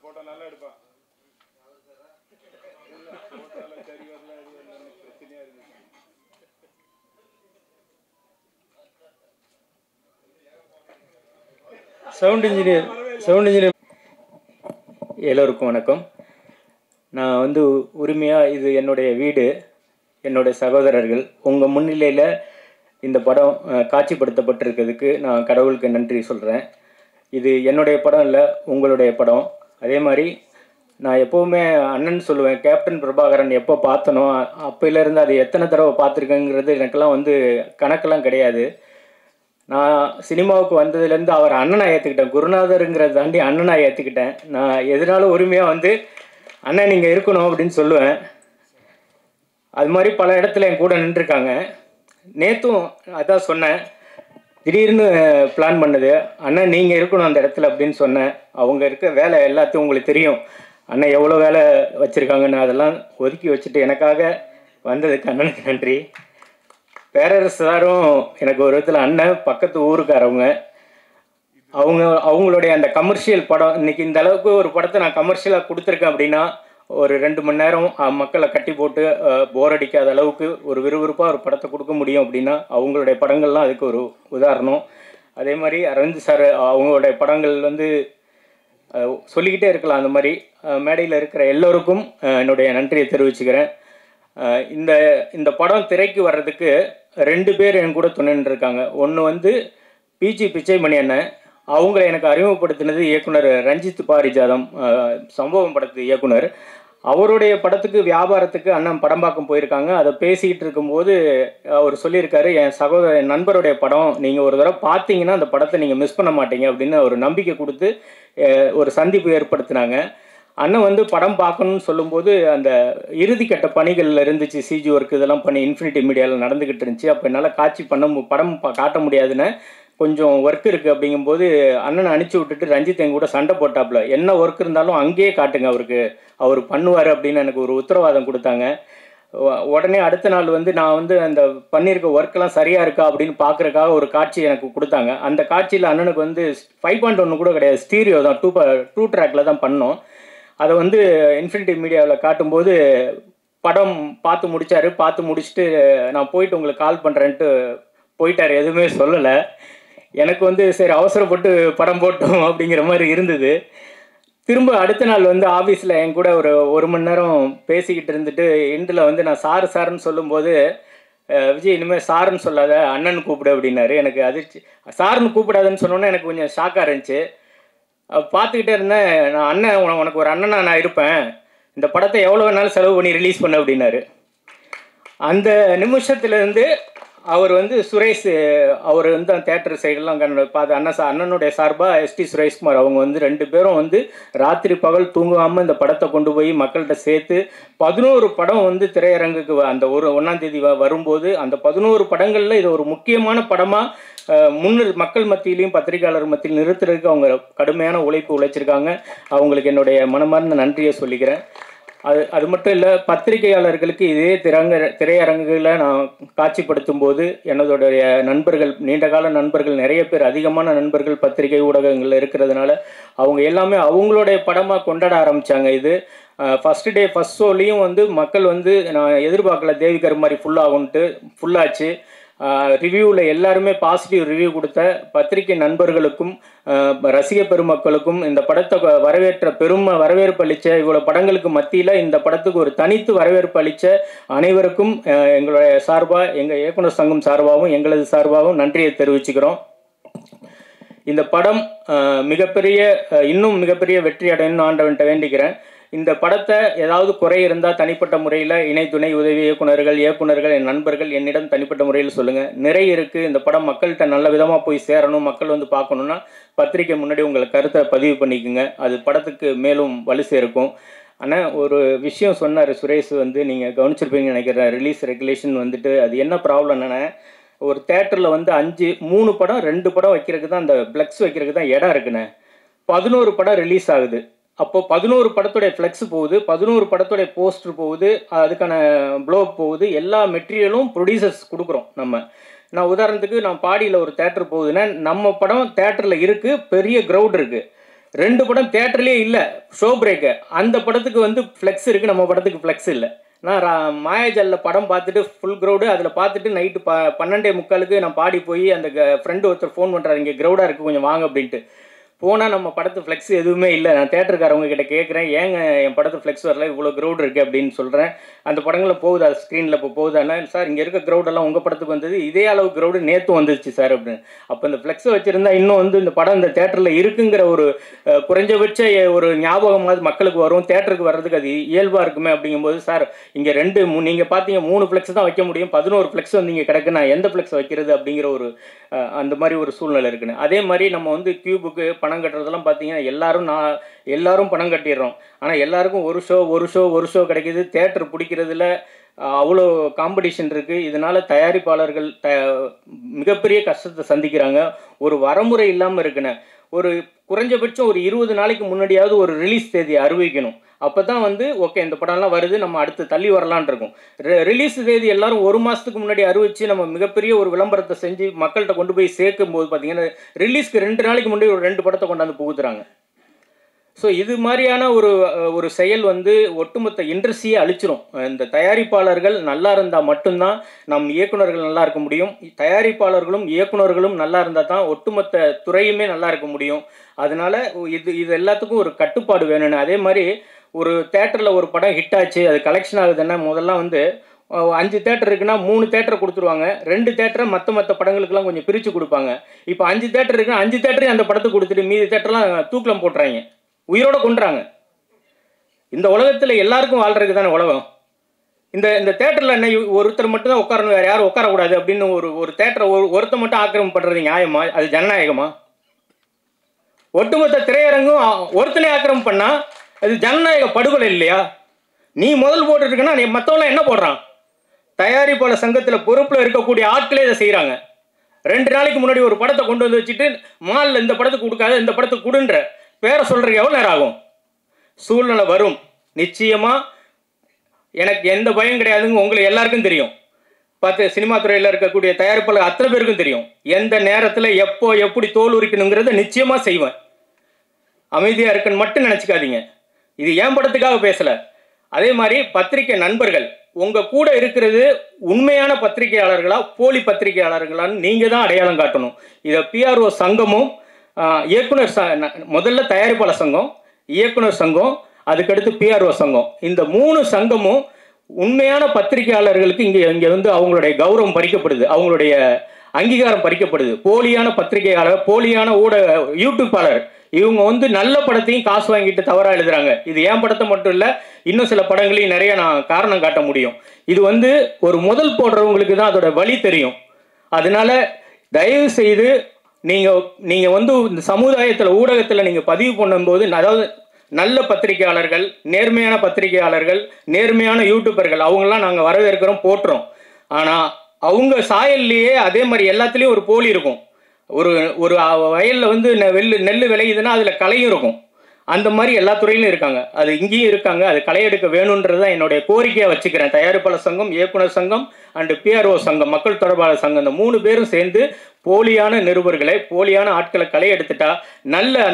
Photo நல்லா எடுப்பான். சரி வரல, பிரச்சனையா இருக்கு. சவுண்ட் இன்ஜினியர் எல்லோருக்கும் வணக்கம். நான் வந்து உரிமையாக இது என்னுடைய வீடு, என்னுடைய சகோதரர்கள் உங்கள் முன்னிலையில் இந்த படம் காட்சிப்படுத்தப்பட்டிருக்கிறதுக்கு நான் கடவுளுக்கு நன்றி சொல்கிறேன். இது என்னுடைய படம் இல்லை, உங்களுடைய படம். அதே மாதிரி நான் எப்போவுமே அண்ணன் சொல்லுவேன், கேப்டன் பிரபாகரன் எப்போ பார்த்தனோ அப்போலேருந்து அது எத்தனை தடவை பார்த்துருக்கேங்கிறது எனக்கெல்லாம் வந்து கணக்கெல்லாம் கிடையாது. நான் சினிமாவுக்கு வந்ததுலேருந்து அவர் அண்ணனாக ஏற்றுக்கிட்டேன், குருநாதருங்கிறத தாண்டி அண்ணனாக ஏற்றுக்கிட்டேன். நான் எதனாலும் உரிமையாக வந்து அண்ணன் நீங்கள் இருக்கணும் அப்படின்னு சொல்லுவேன். அது மாதிரி பல இடத்துல என் கூட நின்றுருக்காங்க. நேற்றும் அதான் சொன்னேன், திடீர்னு பிளான் பண்ணது, அண்ணன் நீங்கள் இருக்கணும் அந்த இடத்துல அப்படின்னு சொன்னேன். அவங்க இருக்க வேலை எல்லாத்தையும் உங்களுக்கு தெரியும், அண்ணன் எவ்வளோ வேலை வச்சுருக்காங்கன்னு. அதெல்லாம் ஒதுக்கி வச்சுட்டு எனக்காக வந்ததுக்கு அண்ணனுக்கு நன்றி. பேரரசு சாரும் எனக்கு ஒரு விதத்தில் அண்ணன், பக்கத்து ஊருக்காரவங்க. அவங்களுடைய அந்த கமர்ஷியல் படம், இன்றைக்கி இந்த அளவுக்கு ஒரு படத்தை நான் கமர்ஷியலாக கொடுத்துருக்கேன் அப்படின்னா ஒரு 2 மணி நேரம் மக்களை கட்டி போட்டு போர் அடிக்காத அளவுக்கு ஒரு விறுவிறுப்பாக ஒரு படத்தை கொடுக்க முடியும் அப்படின்னா அவங்களுடைய படங்கள்லாம் அதுக்கு ஒரு உதாரணம். அதே மாதிரி அரவிந்த் சார் அவங்களுடைய படங்கள் வந்து சொல்லிக்கிட்டே இருக்கலாம். அந்த மாதிரி மேடையில் இருக்கிற எல்லோருக்கும் என்னுடைய நன்றியை தெரிவிச்சுக்கிறேன். இந்த படம் திரைக்கு வர்றதுக்கு 2 பேர் என் கூட துணைன்னு இருக்காங்க. ஒன்று வந்து பிஜி பிச்சைமணி அண்ணன், அவங்கள எனக்கு அறிமுகப்படுத்தினது இயக்குனர் ரஞ்சித் பாரிஜாதம், சம்பவம் படத்து இயக்குனர். அவருடைய படத்துக்கு வியாபாரத்துக்கு அண்ணன் படம்பாக்கம் போயிருக்காங்க. அதை பேசிக்கிட்டு இருக்கும்போது அவர் சொல்லியிருக்காரு, என் நண்பருடைய படம் நீங்கள் ஒரு தடவை பார்த்தீங்கன்னா அந்த படத்தை நீங்கள் மிஸ் பண்ண மாட்டீங்க அப்படின்னு ஒரு நம்பிக்கை கொடுத்து ஒரு சந்திப்பு ஏற்படுத்தினாங்க. அண்ணன் வந்து படம் பார்க்கணுன்னு சொல்லும்போது அந்த இறுதிக்கட்ட பணிகளில் இருந்துச்சு, சிஜி ஒர்க் இதெல்லாம் பண்ணி இன்ஃபினிட்டி மீடியாவில் நடந்துக்கிட்டு இருந்துச்சு. அப்போ என்னால் படம் காட்ட முடியாதுன்னு, கொஞ்சம் ஒர்க் இருக்குது அப்படிங்கும்போது அண்ணனை அனுப்பிச்சி விட்டுட்டு ரஞ்சித் எங்க கூட சண்டை போட்டாப்புல, என்ன ஒர்க் இருந்தாலும் அங்கேயே காட்டுங்க, அவர் பண்ணுவார் அப்படின்னு எனக்கு ஒரு உத்தரவாதம் கொடுத்தாங்க. உடனே அடுத்த நாள் வந்து நான் வந்து அந்த பண்ணியிருக்க ஒர்க்கெல்லாம் சரியாக இருக்கா அப்படின்னு பார்க்குறக்காக ஒரு காட்சி எனக்கு கொடுத்தாங்க. அந்த காட்சியில் அண்ணனுக்கு வந்து 5.1 கூட கிடையாது, ஸ்டீரியோ தான், 2 ட்ராக்கில் தான் பண்ணோம். அதை வந்து இன்ஃபினிட்டி மீடியாவில் காட்டும்போது படம் பார்த்து முடித்தார். பார்த்து முடிச்சுட்டு நான் போயிட்டு உங்களுக்கு கால் பண்ணுறேன்ட்டு போயிட்டார், எதுவுமே சொல்லலை. எனக்கு வந்து சரி அவசரப்பட்டு படம் போட்டோம் அப்படிங்கிற மாதிரி இருந்தது. திரும்ப அடுத்த நாள் வந்து ஆஃபீஸில் என் கூட ஒரு மணி நேரம் பேசிக்கிட்டு இருந்துட்டு எண்டில் வந்து நான் சாருன்னு சொல்லும்போது, விஜய் இனிமேல் சாருன்னு சொல்லாத அண்ணன் கூப்பிடு அப்படின்னாரு. எனக்கு அதிர்ச்சி. சாருன்னு கூப்பிடாதுன்னு சொன்னோன்னே எனக்கு கொஞ்சம் ஷாக்காக இருந்துச்சு. பார்த்துக்கிட்டே இருந்தேன். நான் அண்ணன், உனக்கு ஒரு அண்ணனா நான் இருப்பேன், இந்த படத்தை எவ்வளோ வேணாலும் செலவு பண்ணி ரிலீஸ் பண்ண அப்படின்னாரு. அந்த நிமிஷத்துலேருந்து அவர் வந்து சுரேஷ், அவர் வந்து அந்த தேட்டர் சைடெல்லாம் பார்த்து அண்ணனுடைய சார்பாக எஸ்டி சுரேஷ்குமார் அவங்க வந்து 2 பேரும் வந்து ராத்திரி பகல் தூங்காமல் இந்த படத்தை கொண்டு போய் மக்கள்கிட்ட சேர்த்து 11 படம் வந்து திரையரங்குக்கு அந்த 1ஆம் தேதி வரும்போது அந்த 11 படங்களில் இது ஒரு முக்கியமான படமாக மக்கள் மத்தியிலையும் பத்திரிகையாளர் மத்தியில் நிறுத்துறதுக்கு அவங்க கடுமையான உழைச்சிருக்காங்க. அவங்களுக்கு என்னுடைய மனமார்ந்த நன்றியை சொல்லிக்கிறேன். அது மட்டும் இல்லை, பத்திரிகையாளர்களுக்கு இதே திரையரங்குகளை நான் காட்சிப்படுத்தும் போது என்னுடைய நண்பர்கள், நீண்டகால நண்பர்கள், நிறைய பேர், அதிகமான நண்பர்கள் பத்திரிகை ஊடகங்களில் இருக்கிறதுனால அவங்க எல்லாமே அவங்களுடைய படமாக கொண்டாட ஆரம்பித்தாங்க. இது ஃபஸ்ட்டு டே ஃபஸ்ட் ஷோலையும் வந்து மக்கள் வந்து நான் எதிர்பார்க்கல தேவிகர் மாதிரி ஃபுல்லாச்சு. ரிவ்யூவில் எல்லாருமே பாசிட்டிவ் ரிவ்யூ கொடுத்த பத்திரிகை நண்பர்களுக்கும் ரசிக பெருமக்களுக்கும் இந்த படத்தை வரவேற்பு அளித்த இவ்வளோ படங்களுக்கு மத்தியில் இந்த படத்துக்கு ஒரு தனித்து வரவேற்பு அளித்த அனைவருக்கும் எங்களுடைய சார்பாக, எங்கள் இயக்குனர் சங்கம் சார்பாகவும் எங்களது சார்பாகவும் நன்றியை தெரிவிச்சுக்கிறோம். இந்த படம் இன்னும் மிகப்பெரிய வெற்றி அடையணும்னு ஆண்டவன்கிட்ட வேண்டிக்கிறேன். இந்த படத்தை ஏதாவது குறை இருந்தால் தனிப்பட்ட முறையில் இணை துணை உதவி இயக்குனர்கள் என் நண்பர்கள் என்னிடம் தனிப்பட்ட முறையில் சொல்லுங்கள். நிறைய இருக்குது. இந்த படம் மக்கள்கிட்ட நல்ல விதமாக போய் சேரணும், மக்கள் வந்து பார்க்கணுன்னா பத்திரிக்கை முன்னாடி உங்களை கருத்தை பதிவு பண்ணிக்கோங்க. அது படத்துக்கு மேலும் வலு சேர்க்கும். ஆனால் ஒரு விஷயம் சொன்னார் சுரேஷ், வந்து நீங்கள் கவனிச்சிருப்பீங்கன்னு நினைக்கிறேன். ரிலீஸ் ரெகுலேஷன் வந்துட்டு அது என்ன ப்ராப்ளம் என்னென்னா, ஒரு தேட்டரில் வந்து 3 படம் 2 படம் வைக்கிறதுக்கு தான், அந்த ஃப்ளெக்ஸ் வைக்கிறதுக்கு தான் இடம் இருக்குண்ணே. 11 படம் ரிலீஸ் ஆகுது. அப்போது 11 படத்துடைய ஃப்ளெக்ஸ் போகுது, 11 படத்துடைய போஸ்டர் போகுது, அதுக்கான ப்ளோப் போகுது, எல்லா மெட்டீரியலும் ப்ரொடியூசர்ஸ் கொடுக்குறோம் நம்ம. நான் உதாரணத்துக்கு நான் பாடியில் ஒரு தேட்டர் போகுதுன்னா நம்ம படம் தேட்டரில் இருக்குது, பெரிய க்ரௌட் இருக்குது. 2 படம் தேட்டர்லேயே இல்லை, ஷோ பிரேக்கு. அந்த படத்துக்கு வந்து ஃப்ளெக்ஸ் இருக்குது, நம்ம படத்துக்கு ஃப்ளெக்ஸ் இல்லை. நான் மாயாஜாலில் படம் பார்த்துட்டு ஃபுல் க்ரௌடு, அதில் பார்த்துட்டு நைட்டு 12:45 நான் பாடி போய் அந்த ஃப்ரெண்டு ஒருத்தர் ஃபோன் பண்ணுறாரு, இங்கே க்ரௌடாக இருக்குது கொஞ்சம் வாங்க அப்படின்ட்டு. போனால் நம்ம படத்து ஃப்ளெக்ஸ் எதுவுமே இல்லை. நான் தேட்டருக்காரவங்க கிட்ட கேட்குறேன், ஏங்க என் படத்து ஃப்ளெக்ஸ் வரல, இவ்வளோ க்ரௌட் இருக்குது அப்படின்னு சொல்கிறேன். அந்த படங்களில் போகுது, அது ஸ்க்ரீனில் இப்போ போகுதாண்ணா, சார் இங்கே இருக்க க்ரௌடெல்லாம் உங்கள் படத்துக்கு வந்தது, இதே அளவு க்ரௌடு நேற்றும் வந்துருச்சு சார் அப்படின்னு. அப்போ இந்த ஃப்ளெக்ஸை வச்சுருந்தா இன்னும் வந்து இந்த படம் இந்த தேட்டரில் இருக்குங்கிற ஒரு குறைஞ்சபட்ச ஒரு ஞாபகமாவது மக்களுக்கு வரும், தேட்டருக்கு வர்றதுக்கு அது இயல்பாக இருக்குமே. அப்படிங்கும்போது சார் இங்கே நீங்கள் பார்த்தீங்க 3 ஃப்ளெக்ஸ் தான் வைக்க முடியும், 11 ஃப்ளெக்ஸ் வந்து இங்கே கிடக்கு, நான் எந்த ஃப்ளெக்ஸ் வைக்கிறது அப்படிங்கிற ஒரு அந்த மாதிரி ஒரு சூழ்நிலை இருக்குன்னு. அதே மாதிரி நம்ம வந்து கியூபுக்கு பணம் கட்டுறதெல்லாம் பார்த்தீங்கன்னா எல்லாரும் பணம் கட்டிடுறோம். ஆனால் எல்லாருக்கும் ஒரு ஷோ கிடைக்கிது. தேட்டர் பிடிக்கிறதுல அவ்வளோ காம்படிஷன் இருக்குது. இதனால் தயாரிப்பாளர்கள் மிகப்பெரிய கஷ்டத்தை சந்திக்கிறாங்க. ஒரு வரமுறை இல்லாமல் இருக்குன்னு. ஒரு குறைஞ்சபட்சம் ஒரு 20 நாளைக்கு முன்னாடியாவது ஒரு ரிலீஸ் தேதியை அறிவிக்கணும். அப்போ தான் வந்து ஓகே இந்த படம்லாம் வருது, நம்ம அடுத்து தள்ளி வரலான் இருக்கும். ரிலீஸ் தேதி எல்லாரும் 1 மாதத்துக்கு முன்னாடி அறிவித்து நம்ம மிகப்பெரிய ஒரு விளம்பரத்தை செஞ்சு மக்கள்கிட்ட கொண்டு போய் சேர்க்கும் போது பார்த்தீங்கன்னா ரிலீஸ்க்கு 2 நாளைக்கு முன்னாடி ஒரு 2 படத்தை கொண்டாந்து புகுத்துறாங்க. ஸோ இது மாதிரியான ஒரு செயல் வந்து ஒட்டுமொத்த இண்டஸ்ட்ரியை அழிச்சிரும். இந்த தயாரிப்பாளர்கள் நல்லா இருந்தால் மட்டும்தான் நம் இயக்குநர்கள் நல்லா இருக்க முடியும். தயாரிப்பாளர்களும் இயக்குநர்களும் நல்லா இருந்தால் தான் ஒட்டுமொத்த துறையுமே நல்லா இருக்க முடியும். அதனால இது எல்லாத்துக்கும் ஒரு கட்டுப்பாடு வேணும்னு. அதே மாதிரி ஒரு தேட்டரில் ஒரு படம் ஹிட் ஆச்சு, அது கலெக்ஷன் ஆகுதுன்னா முதல்லாம் வந்து 5 தேட்டர் இருக்குன்னா 3 தேட்டரை கொடுத்துருவாங்க, 2 தேட்டரை மற்ற படங்களுக்கெல்லாம் கொஞ்சம் பிரித்து கொடுப்பாங்க. இப்போ 5 தேட்டர் இருக்குன்னா 5 தேட்டரையும் அந்த படத்துக்கு கொடுத்துட்டு மீதி தேட்டர்லாம் தூக்கிலம் போட்டுறாங்க, உயிரோட கொண்டுறாங்க. இந்த உலகத்தில் எல்லாருக்கும் வாழ்றதுக்கு தானே உலகம். இந்த தேட்டரில் என்ன ஒருத்தர் மட்டும் தான் உட்காரணும், வேறு யாரும் உட்காரக்கூடாது அப்படின்னு ஒரு தேட்டரை ஒருத்தர் மட்டும் ஆக்கிரமம் பண்ணுறது நியாயமா? அது ஜனநாயகமா? ஒட்டுமொத்த திரையரங்கும் ஒருத்தனே ஆக்கிரமம் பண்ணால் அது ஜனநாயக படுகொலை இல்லையா? நீ முதல் போட்டுருக்குன்னா நீ மற்றவங்களாம் என்ன போடுறான்? தயாரிப்பாளர் சங்கத்தில் பொறுப்பில் இருக்கக்கூடிய ஆட்களே இதை செய்கிறாங்க. 2 நாளைக்கு முன்னாடி ஒரு படத்தை கொண்டு வந்து வச்சுட்டு மாலில் இந்த படத்துக்கு கொடுக்காத இந்த படத்துக்கு கொடுன்ற பேரை சொல்கிறதுக்கு எவ்வளோ நேரம் ஆகும்? சூழ்நிலை வரும் நிச்சயமாக. எனக்கு எந்த பயம் கிடையாதுங்க, உங்களுக்கு எல்லாருக்கும் தெரியும். சினிமா துறையில் இருக்கக்கூடிய தயாரிப்பாளர் அத்தனை பேருக்கும் தெரியும். எந்த நேரத்தில் எப்போ எப்படி தோல் உரிக்கணுங்கிறத நிச்சயமாக செய்வேன். அமைதியாக இருக்குன்னு மட்டும் நினச்சிக்காதீங்க. இது ஏன் படத்துக்காக பேசலை. அதே மாதிரி பத்திரிகை நண்பர்கள் உங்கள் கூட இருக்கிறது உண்மையான பத்திரிகையாளர்களா போலி பத்திரிகையாளர்களான்னு நீங்கள் தான் அடையாளம் காட்டணும். இதை பிஆர்ஓ சங்கமும் இயக்குனர் முதல்ல தயாரிப்பாளர் சங்கம், இயக்குனர் சங்கம், அதுக்கடுத்து பிஆர்ஓ சங்கம், இந்த 3 சங்கமும் உண்மையான பத்திரிகையாளர்களுக்கு இங்கே வந்து அவங்களுடைய கௌரவம் பறிக்கப்படுது, அவங்களுடைய அங்கீகாரம் பறிக்கப்படுது. போலியான பத்திரிகையாளர், போலியான யூடியூப்பாளர் இவங்க வந்து நல்ல படத்தையும் காசு வாங்கிட்டு தவறாக எழுதுறாங்க. இது ஏன் படத்தை மட்டும் இல்லை, இன்னும் சில படங்களையும் நிறைய நான் காரணம் காட்ட முடியும். இது வந்து ஒரு முதல் போடுறவங்களுக்கு தான் அதோட வழி தெரியும். அதனால தயவு செய்து நீங்கள் வந்து இந்த சமுதாயத்தில் ஊடகத்தில் நீங்கள் பதிவு பண்ணும்போது, அதாவது நல்ல பத்திரிகையாளர்கள், நேர்மையான பத்திரிகையாளர்கள், நேர்மையான யூடியூபர்கள் அவங்களாம் நாங்கள் வரவேற்கிறோம், போட்டுறோம். ஆனால் அவங்க சாயல்லையே அதே மாதிரி எல்லாத்துலேயும் ஒரு போலி இருக்கும். ஒரு வயலில் வந்து நெல் விளையுதுன்னா அதில் களையும் இருக்கும். அந்த மாதிரி எல்லா துறையிலும் இருக்காங்க, அது இங்கேயும் இருக்காங்க. அது களையெடுக்க வேணுன்றது தான் என்னுடைய கோரிக்கையாக வச்சுக்கிறேன். தயாரிப்பாளர் சங்கம், இயக்குனர் சங்கம் அண்டு பிஆர்ஓ சங்கம், மக்கள் தொடர்பாளர் சங்கம், இந்த 3 பேரும் சேர்ந்து போலியான நிருபர்களை, போலியான ஆட்களை களையெடுத்துட்டா நல்ல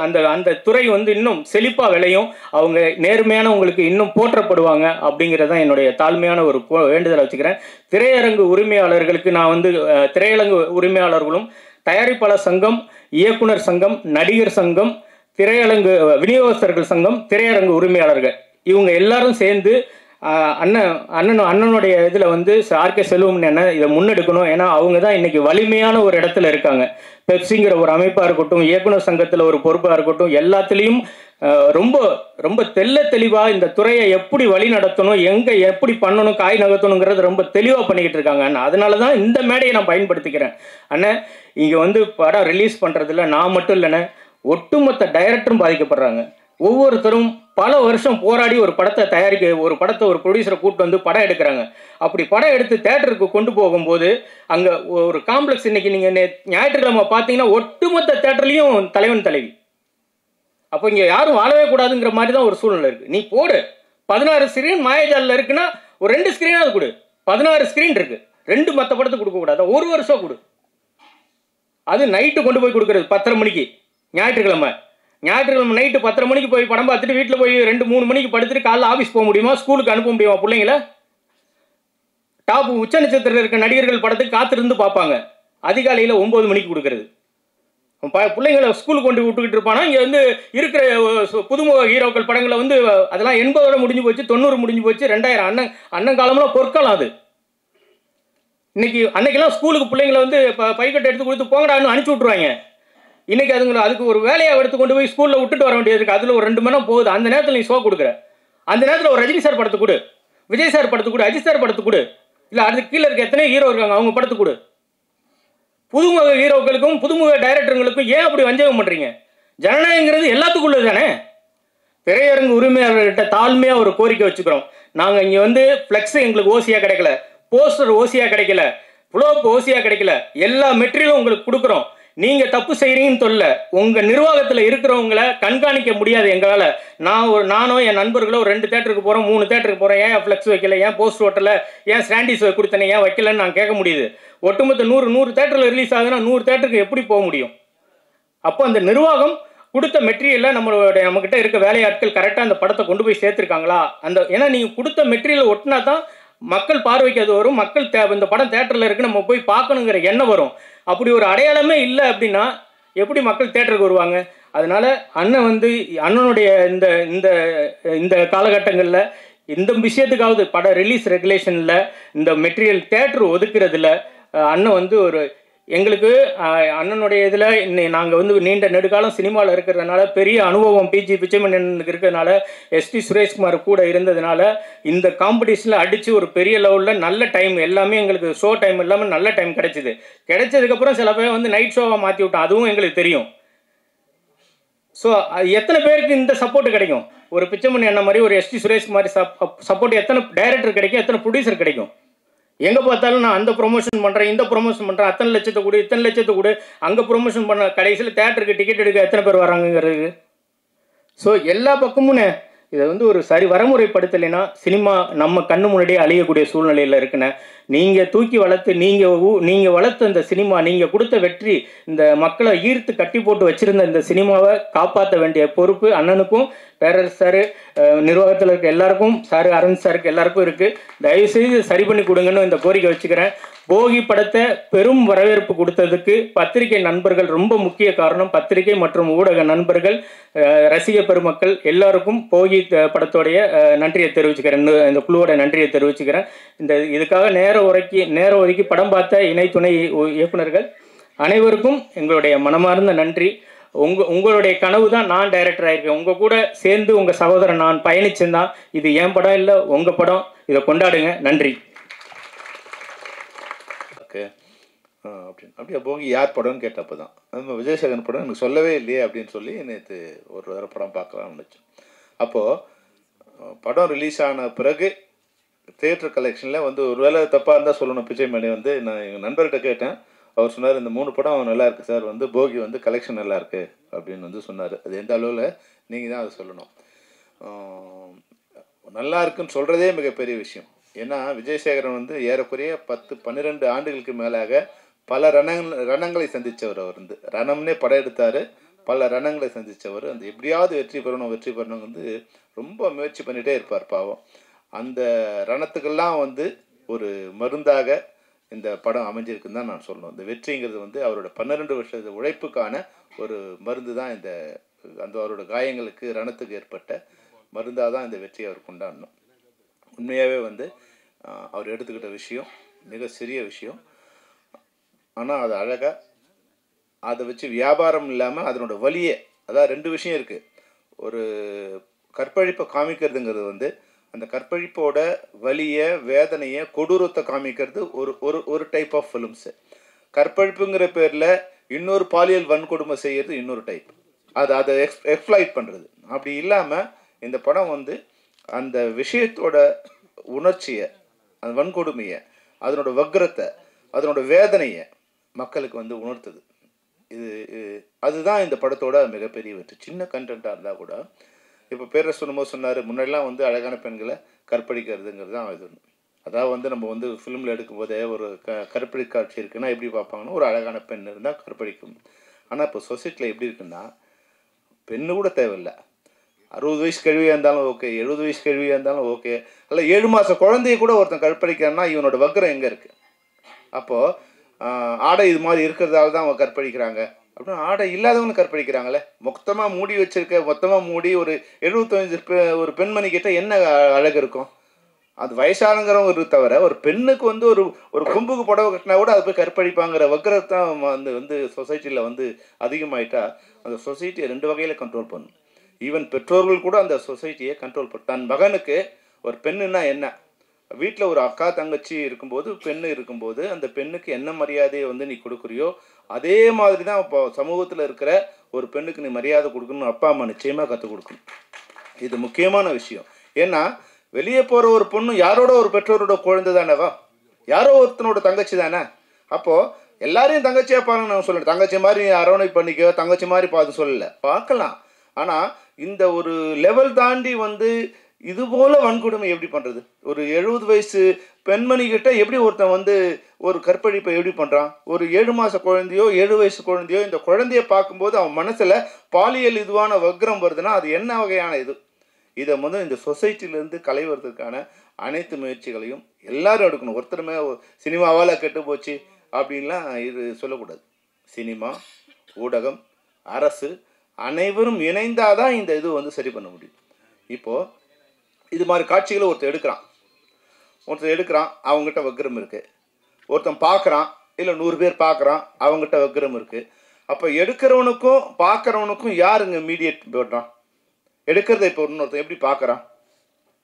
அந்த துறை வந்து இன்னும் செழிப்பாக விளையும். அவங்க நேர்மையானவங்களுக்கு இன்னும் போற்றப்படுவாங்க. அப்படிங்கிறதான் என்னுடைய தாழ்மையான ஒரு வேண்டுதலை வச்சுக்கிறேன். திரையரங்கு உரிமையாளர்களுக்கு நான் வந்து திரையரங்கு உரிமையாளர்களும், தயாரிப்பாளர் சங்கம், இயக்குனர் சங்கம், நடிகர் சங்கம், திரையரங்கு விநியோகஸ்தர்கள் சங்கம், திரையரங்கு உரிமையாளர்கள் இவங்க எல்லாரும் சேர்ந்து அண்ணனுடைய இதில் வந்து ஆர்கே செல்வம் என்ன இதை முன்னெடுக்கணும். ஏன்னா அவங்க தான் இன்னைக்கு வலிமையான ஒரு இடத்துல இருக்காங்க. பெப்சிங்கிற ஒரு அமைப்பாக இருக்கட்டும், இயக்குனர் சங்கத்தில் ஒரு பொறுப்பாக இருக்கட்டும், எல்லாத்துலேயும் ரொம்ப ரொம்ப தெளிவாக இந்த துறையை எப்படி வழி நடத்தணும், எங்கே எப்படி பண்ணணும், காய் நகர்த்தணுங்கிறது ரொம்ப தெளிவாக பண்ணிக்கிட்டு இருக்காங்க அண்ணா. அதனால தான் இந்த மேடையை நான் பயன்படுத்திக்கிறேன். அண்ணன் இங்கே வந்து படம் ரிலீஸ் பண்ணுறதுல நான் மட்டும் இல்லைண்ணே, ஒட்டுமொத்த டைரக்டரும் பாதிக்கப்படுறாங்க. ஒவ்வொருத்தரும் பல வருஷம் போராடி ஒரு படத்தை ஒரு ப்ரொடியூசரை கூப்பிட்டு வந்து படம் எடுக்கிறாங்க. அப்படி படம் எடுத்து தேட்டருக்கு கொண்டு போகும்போது அங்கே ஒரு காம்ப்ளெக்ஸ், இன்னைக்கு நீங்கள் ஞாயிற்றுக்கிழமை பார்த்தீங்கன்னா ஒட்டுமொத்த தேட்டர்லையும் தலைவன் தலைவி. அப்போ இங்கே யாரும் வாழவே கூடாதுங்கிற மாதிரி தான் ஒரு சூழ்நிலை இருக்குது. நீ போடு 16 ஸ்க்ரீன் மாயாஜாலில் இருக்குன்னா ஒரு 2 ஸ்க்ரீனாவது கொடு. 16 ஸ்க்ரீன் இருக்குது, 2 மற்ற படத்துக்கு கொடுக்கக்கூடாது, ஒரு வருஷம் கொடு. அது நைட்டு கொண்டு போய் கொடுக்குறது 10:30 மணிக்கு ஞாயிற்றுக்கிழமை. ஞாயிற்றுக்கிழமை நைட்டு 10:30 மணிக்கு போய் படம் பார்த்துட்டு வீட்டில் போய் 2-3 மணிக்கு படுத்துட்டு காலைல ஆஃபீஸ் போக முடியுமா? ஸ்கூலுக்கு அனுப்ப முடியுமா பிள்ளைங்கள? டாப் உச்ச நட்சத்திரத்தில் இருக்க நடிகர்கள் படத்துக்கு காத்திருந்து பார்ப்பாங்க. அதிகாலையில் 9 மணிக்கு கொடுக்கறது. பிள்ளைங்களை ஸ்கூலுக்கு கொண்டு விட்டுக்கிட்டு இருப்பானா? இங்கே வந்து இருக்கிற புதுமுக ஹீரோக்கள் படங்களை வந்து அதெல்லாம் 80ஓட முடிஞ்சு போச்சு, 90 முடிஞ்சு போச்சு, 2000 அண்ணன் காலம்லாம் பொற்காலம் அது. இன்னைக்கு அன்னைக்கெல்லாம் ஸ்கூலுக்கு பிள்ளைங்களை வந்து பைக்கட்டை எடுத்து கொடுத்து போங்கடான்னு அனுப்பிச்சி விட்ருவாங்க. இன்னைக்கு அதுக்கு ஒரு வேலையை எடுத்து கொண்டு போய் ஸ்கூலில் விட்டுட்டு வர வேண்டியது இருக்குது. அதில் ஒரு 2 மணி நேரம் போகுது. அந்த நேரத்தில் நீ ஷோ கொடுக்குற. அந்த நேரத்தில் ஒரு ரஜினி சார் படத்துக்கு கொடு, விஜய் சார் படத்துக்கு கொடு, அஜித் சார் படத்துக்கு கொடு, இல்லை அதுக்கு கீழே இருக்க எத்தனை ஹீரோ இருக்காங்க அவங்க படத்துக்கு கொடு. புதுமுக ஹீரோக்களுக்கும் புதுமுக டைரக்டருங்களுக்கும் ஏன் அப்படி வஞ்சகம் பண்ணுறீங்க? ஜனநாயகங்கிறது எல்லாத்துக்குள்ளது தானே. திரையரங்கு உரிமையாளர்கிட்ட தாழ்மையாக ஒரு கோரிக்கை வச்சுக்கிறோம். நாங்கள் இங்கே வந்து ஃப்ளெக்ஸ் எங்களுக்கு ஓசியாக கிடைக்கல, போஸ்டர் ஓசியாக கிடைக்கல, ஃப்ளோப் ஓசியாக கிடைக்கல, எல்லா மெட்டீரியலும் உங்களுக்கு கொடுக்குறோம். நீங்கள் தப்பு செய்கிறீங்கன்னு சொல்ல, உங்கள் நிர்வாகத்தில் இருக்கிறவங்கள கண்காணிக்க முடியாது எங்களால். நானோ என் நண்பர்களோ 2 தேட்டருக்கு போகிறோம், 3 தேட்டருக்கு போகிறோம், ஏன் ஃப்ளெக்ஸ் வைக்கல, ஏன் போஸ்டர் ஓட்டலை, ஏன் ஸ்டாண்டிஸ் கொடுத்தனே, ஏன் வைக்கலன்னு நான் கேட்க முடியுது. ஒட்டுமொத்த 100 தேட்டரில் ரிலீஸ் ஆகுதுன்னா 100 தேட்டருக்கு எப்படி போக முடியும்? அப்போ அந்த நிர்வாகம் கொடுத்த மெட்டீரியலில் நம்மக்கிட்ட இருக்க வேலையாட்கள் கரெக்டாக அந்த படத்தை கொண்டு போய் சேர்த்துருக்காங்களா? ஏன்னா நீங்கள் கொடுத்த மெட்டீரியல் ஒட்டினா தான் மக்கள் பார்வைக்கு அது வரும். மக்கள் இந்த படம் தேட்டரில் இருக்கு நம்ம போய் பார்க்கணுங்கிற எண்ணம் வரும். அப்படி ஒரு அடையாளமே இல்லை அப்படின்னா எப்படி மக்கள் தேட்டருக்கு வருவாங்க? அதனால அண்ணன் வந்து அண்ணனுடைய இந்த இந்த இந்த காலகட்டங்களில் இந்த விஷயத்துக்காவது பட ரிலீஸ் ரெகுலேஷனில் இந்த மெட்டீரியல் தேட்டர் ஒதுக்குறதுல அண்ணன் வந்து ஒரு எங்களுக்கு அண்ணனுடைய இதில் நாங்கள் வந்து நீண்ட நெடுகாலம் சினிமாவில் இருக்கிறதுனால பெரிய அனுபவம் பிஜி பிச்சைமணியனுக்கு இருக்கிறதுனால எஸ்டி சுரேஷ்குமார் கூட இருந்ததுனால இந்த காம்படிஷனில் அடித்து ஒரு பெரிய லெவலில் நல்ல டைம் எல்லாமே எங்களுக்கு ஷோ டைம் இல்லாமல் நல்ல டைம் கிடைச்சதுக்கப்புறம் சில பேர் வந்து நைட் ஷோவாக மாற்றி விட்டோம். அதுவும் எங்களுக்கு தெரியும். ஸோ எத்தனை பேருக்கு இந்த சப்போர்ட் கிடைக்கும்? ஒரு பிச்சைமணி அண்ணன் மாதிரி ஒரு எஸ்டி சுரேஷ்குமார் சப்போர்ட் எத்தனை டைரக்டர் கிடைக்கும், எத்தனை ப்ரொடியூசர் கிடைக்கும்? எங்கே பார்த்தாலும் நான் அந்த ப்ரொமோஷன் பண்ணுறேன், இந்த ப்ரொமோஷன் பண்ணுறேன், அத்தனை லட்சத்தை கொடு, இத்தனை லட்சத்தை கொடு, அங்கே ப்ரொமோஷன் பண்ண கடைசியில் தேட்டருக்கு டிக்கெட் எடுக்க எத்தனை பேர் வராங்கங்கிறது. ஸோ எல்லா பக்கமும் இதை வந்து ஒரு வரமுறைப்படுத்தலைன்னா சினிமா நம்ம கண்ணு முன்னாடியே அழியக்கூடிய சூழ்நிலையில் இருக்குண்ணே. நீங்கள் தூக்கி வளர்த்து நீங்கள் வளர்த்த இந்த சினிமா, நீங்கள் கொடுத்த வெற்றி, இந்த மக்களை ஈர்த்து கட்டி போட்டு வச்சுருந்த இந்த சினிமாவை காப்பாற்ற வேண்டிய பொறுப்பு அண்ணனுக்கும் பேரரசு சார் நிர்வாகத்தில் இருக்க எல்லாருக்கும் அரவிந்த் சாருக்கு எல்லாருக்கும் இருக்குது. தயவுசெய்து சரி பண்ணி கொடுங்கன்னு இந்த கோரிக்கை வச்சுக்கிறேன். போகி படத்தை பெரும் வரவேற்பு கொடுத்ததுக்கு பத்திரிகை நண்பர்கள் ரொம்ப முக்கிய காரணம். பத்திரிகை மற்றும் ஊடக நண்பர்கள், ரசிக பெருமக்கள் எல்லாருக்கும் போகி படத்தோடைய நன்றியை தெரிவிச்சுக்கிறேன். இந்த குழுவோட நன்றியை தெரிவிச்சுக்கிறேன். இதுக்காக நேரம் ஒதுக்கி படம் பார்த்த இணை துணை இயக்குநர்கள் அனைவருக்கும் எங்களுடைய மனமார்ந்த நன்றி. உங்களுடைய கனவு தான் நான் டைரக்டர் ஆயிருக்கேன். உங்கள் கூட சேர்ந்து உங்கள் சகோதரன் நான் பயணிச்சிருந்தான். இது என் படம் இல்லை, உங்கள் படம். இதை கொண்டாடுங்க. நன்றி. ஓகே அப்படியா போகி யார் படம்னு கேட்டப்போ தான் நம்ம விஜயசேகரன் படம் எனக்கு சொல்லவே இல்லையே அப்படின்னு சொல்லி நேற்று ஒரு வேறு படம் பார்க்கலாம்னு நினச்சோம். அப்போது படம் ரிலீஸ் ஆன பிறகு தியேட்டர் கலெக்ஷனில் வந்து ஒரு வேளை தப்பாக இருந்தால் சொல்லணும். பிச்சைமணி வந்து நான் எங்கள் நண்பர்கிட்ட கேட்டேன். அவர் சொன்னார், இந்த 3 படம் நல்லா இருக்குது சார், வந்து போகி வந்து கலெக்ஷன் நல்லா இருக்குது அப்படின்னு வந்து சொன்னார். அது எந்த அளவில் நீங்கள் தான் அதை சொல்லணும். நல்லா இருக்குன்னு சொல்கிறதே மிகப்பெரிய விஷயம். ஏன்னா விஜயசேகரன் வந்து ஏறக்குறைய 10-12 ஆண்டுகளுக்கு மேலாக பல ரணங்களை சந்தித்தவர். அவர் வந்து ரணம்னே படம் எடுத்தார், பல ரணங்களை சந்தித்தவர். அந்த எப்படியாவது வெற்றி பெறணும் வந்து ரொம்ப முயற்சி பண்ணிகிட்டே இருப்பார் பாவம். அந்த ரணத்துக்கெல்லாம் வந்து ஒரு மருந்தாக இந்த படம் அமைஞ்சிருக்குன்னு தான் நான் சொல்லணும். இந்த வெற்றிங்கிறது வந்து அவரோட 12 வருஷ உழைப்புக்கான ஒரு மருந்து தான். அவரோட காயங்களுக்கு ரணத்துக்கு ஏற்பட்ட மருந்தாக தான் இந்த வெற்றியை அவர் கொண்டாடணும். உண்மையாகவே வந்து அவர் எடுத்துக்கிட்ட விஷயம் மிக சிறிய விஷயம். ஆனால் அது அழகாக அதை வச்சு வியாபாரம் இல்லாமல் அதனோட வலியை, அதாவது 2 விஷயம் இருக்குது. ஒரு கற்பழிப்பை காமிக்கிறதுங்கிறது வந்து அந்த கற்பழிப்போட வலியை, வேதனையை, கொடூரத்தை காமிக்கிறது ஒரு டைப் ஆஃப் ஃபிலிம்ஸு. கற்பழிப்புங்கிற பேரில் இன்னொரு பாலியல் வன்கொடுமை செய்கிறது இன்னொரு டைப். அதை எக்ஸ்ப்ளாய்ட் பண்ணுறது. அப்படி இல்லாமல் இந்த படம் வந்து அந்த விஷயத்தோட உணர்ச்சியை, அந்த வன்கொடுமையை, அதனோட வக்ரத்தை, அதனோட வேதனையை மக்களுக்கு வந்து உணர்த்துது. அதுதான் இந்த படத்தோட மிகப்பெரிய வெற்றி. சின்ன கண்டென்ட்டாக இருந்தால் கூட, இப்போ பேரரசு சொன்னார், முன்னாடிலாம் வந்து அழகான பெண்களை கற்பழிக்கிறதுங்கிறது தான் இது. அதாவது வந்து நம்ம வந்து ஃபிலிமில் எடுக்கும்போதே ஒரு கற்பழி காட்சி இருக்குன்னா எப்படி பார்ப்பாங்கன்னா, ஒரு அழகான பெண் இருந்தால் கற்பழிக்கும். ஆனால் இப்போ சொசைட்டியில் எப்படி இருக்குன்னா, பெண்ணு கூட தேவையில்லை. 60 வயசு கழுவியாக இருந்தாலும் ஓகே, 70 வயசு கழுவியாக இருந்தாலும் ஓகே, இல்லை 7 மாத குழந்தைய கூட ஒருத்தன் கற்பழிக்கிறான்னா இவனோட வக்ரம் எங்கே இருக்குது? அப்போது ஆடை இது மாதிரி இருக்கிறதால தான் அவங்க கற்பழிக்கிறாங்க அப்படின்னு ஆடை இல்லாதவங்க கற்பழிக்கிறாங்களே. மொத்தமாக மூடி வச்சுருக்க, மொத்தமாக மூடி ஒரு 75 ஒரு பெண்மணி கிட்ட என்ன அழகு இருக்கும்? அது வயசானங்கிறவங்க தவிர ஒரு பெண்ணுக்கு வந்து ஒரு கொம்புக்கு புடவை கட்டினா கூட அதை போய் கற்பழிப்பாங்கிற வக்ரத்தான் வந்து சொசைட்டியில் வந்து அதிகமாயிட்டா அந்த சொசைட்டியை 2 வகையில் கண்ட்ரோல் பண்ணும். ஈவன் பெற்றோர்கள் கூட அந்த சொசைட்டியை கண்ட்ரோல் பண்ணும். தன் மகனுக்கு ஒரு பெண்ணுன்னா என்ன, வீட்டில் ஒரு அக்கா தங்கச்சி இருக்கும்போது பெண்ணு இருக்கும்போது அந்த பெண்ணுக்கு என்ன மரியாதையை வந்து நீ கொடுக்குறியோ அதே மாதிரி தான் இப்போ சமூகத்தில் இருக்கிற ஒரு பெண்ணுக்கு நீ மரியாதை கொடுக்கணும்னு அப்பா அம்மா நிச்சயமாக கற்றுக் கொடுக்கணும். இது முக்கியமான விஷயம். ஏன்னா வெளியே போகிற ஒரு பொண்ணு யாரோட ஒரு பெற்றோரோட குழந்தை தானேவா, யாரோ ஒருத்தனோட தங்கச்சி தானே. அப்போது எல்லாரையும் தங்கச்சியாக பாருங்க நான் சொல்லலை, தங்கச்சி மாதிரி அரவணை பண்ணிக்கோ, தங்கச்சி மாதிரி பார்த்து சொல்லலை, பார்க்கலாம். ஆனால் இந்த ஒரு லெவல் தாண்டி வந்து இது போல் வன்கொடுமை எப்படி பண்ணுறது? ஒரு 70 வயசு பெண்மணிக்கிட்ட எப்படி ஒருத்தன் வந்து ஒரு கற்பழிப்பை எப்படி பண்ணுறான்? ஒரு 7 மாத குழந்தையோ 7 வயசு குழந்தையோ இந்த குழந்தைய பார்க்கும்போது அவன் மனசில் பாலியல் இதுவான வக்ரம் வருதுன்னா அது என்ன வகையான இது? இதை முதல் இந்த சொசைட்டிலேருந்து களைவதற்கான அனைத்து முயற்சிகளையும் எல்லாரும் எடுக்கணும். ஒருத்தருமே சினிமாவால் கெட்டு போச்சு அப்படின்லாம் இது சொல்லக்கூடாது. சினிமா, ஊடகம், அரசு அனைவரும் இணைந்தாதான் இந்த இது வந்து சரி பண்ண முடியும். இப்போது இது மாதிரி காட்சிகளை ஒருத்தர் எடுக்கிறான், அவங்ககிட்ட வக்ரம் இருக்குது. ஒருத்தன் பார்க்குறான், இல்லை 100 பேர் பார்க்குறான், அவங்ககிட்ட வக்ரம் இருக்குது. அப்போ எடுக்கிறவனுக்கும் பார்க்குறவனுக்கும் யாருங்க மீடியேட் போடுறான்? எடுக்கிறத இப்போ ஒருத்தன் எப்படி பார்க்குறான்?